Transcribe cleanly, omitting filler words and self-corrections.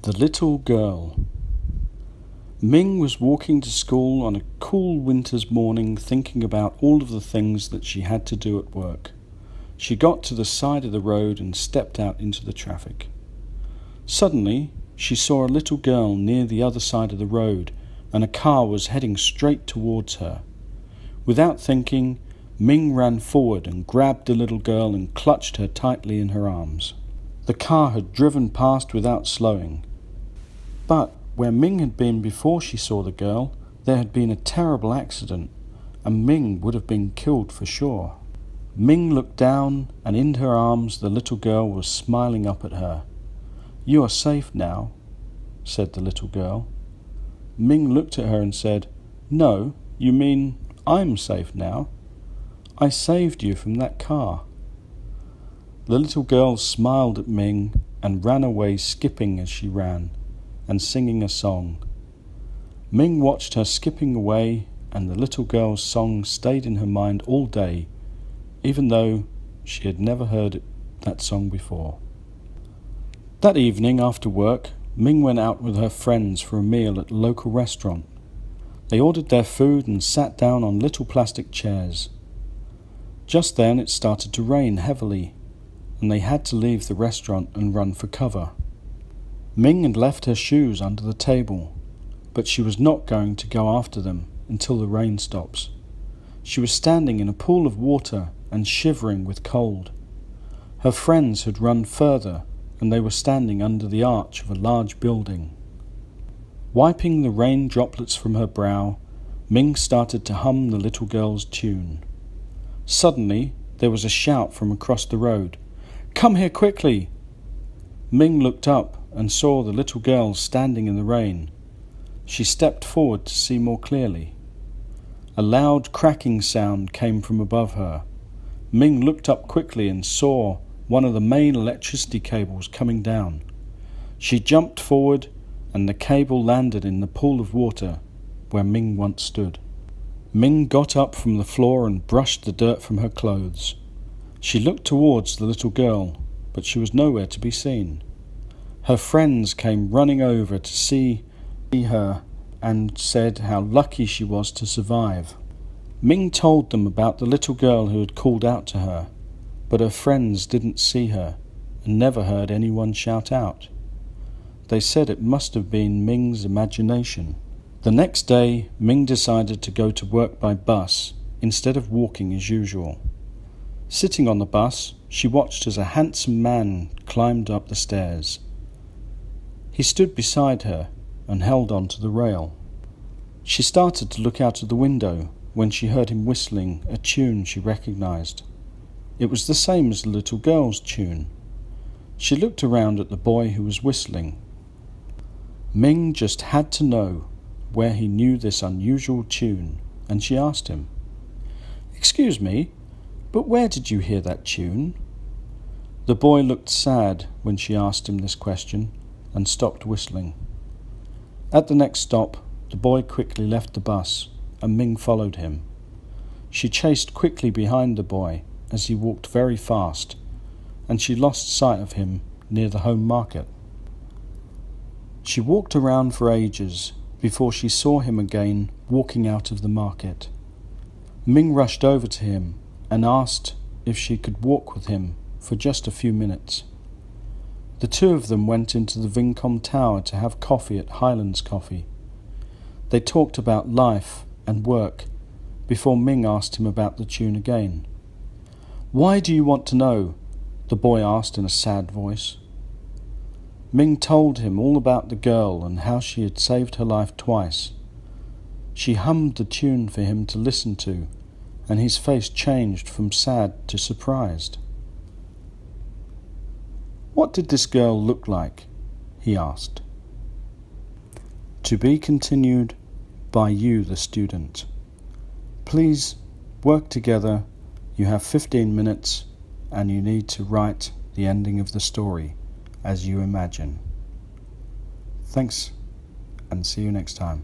The Little Girl. Ming was walking to school on a cool winter's morning, thinking about all of the things that she had to do at work. She got to the side of the road and stepped out into the traffic. Suddenly, she saw a little girl near the other side of the road, and a car was heading straight towards her. Without thinking, Ming ran forward and grabbed the little girl and clutched her tightly in her arms. The car had driven past without slowing. But where Ming had been before she saw the girl, there had been a terrible accident, and Ming would have been killed for sure. Ming looked down, and in her arms the little girl was smiling up at her. "You are safe now," said the little girl. Ming looked at her and said, "No, you mean I'm safe now? I saved you from that car." The little girl smiled at Ming and ran away, skipping as she ran and singing a song. Ming watched her skipping away, and the little girl's song stayed in her mind all day, even though she had never heard that song before. That evening after work, Ming went out with her friends for a meal at a local restaurant. They ordered their food and sat down on little plastic chairs. Just then it started to rain heavily, and they had to leave the restaurant and run for cover. Ming had left her shoes under the table, but she was not going to go after them until the rain stops. She was standing in a pool of water and shivering with cold. Her friends had run further, and they were standing under the arch of a large building. Wiping the rain droplets from her brow, Ming started to hum the little girl's tune. Suddenly, there was a shout from across the road. "Come here quickly!" Ming looked up and saw the little girl standing in the rain. She stepped forward to see more clearly. A loud cracking sound came from above her. Ming looked up quickly and saw one of the main electricity cables coming down. She jumped forward, and the cable landed in the pool of water where Ming once stood. Ming got up from the floor and brushed the dirt from her clothes. She looked towards the little girl, but she was nowhere to be seen. Her friends came running over to see her and said how lucky she was to survive. Ming told them about the little girl who had called out to her, but her friends didn't see her and never heard anyone shout out. They said it must have been Ming's imagination. The next day, Ming decided to go to work by bus instead of walking as usual. Sitting on the bus, she watched as a handsome man climbed up the stairs. He stood beside her and held on to the rail. She started to look out of the window when she heard him whistling a tune she recognized. It was the same as the little girl's tune. She looked around at the boy who was whistling. Ming just had to know where he knew this unusual tune, and she asked him, "Excuse me, but where did you hear that tune?" The boy looked sad when she asked him this question and stopped whistling. At the next stop, the boy quickly left the bus, and Ming followed him. She chased quickly behind the boy as he walked very fast, and she lost sight of him near the home market. She walked around for ages before she saw him again walking out of the market. Ming rushed over to him and asked if she could walk with him for just a few minutes. The two of them went into the Vincom Tower to have coffee at Highlands Coffee. They talked about life and work before Ming asked him about the tune again. "Why do you want to know?" the boy asked in a sad voice. Ming told him all about the girl and how she had saved her life twice. She hummed the tune for him to listen to, and his face changed from sad to surprised. "What did this girl look like?" he asked. To be continued by you, the student. Please work together. You have 15 minutes, and you need to write the ending of the story as you imagine. Thanks, and see you next time.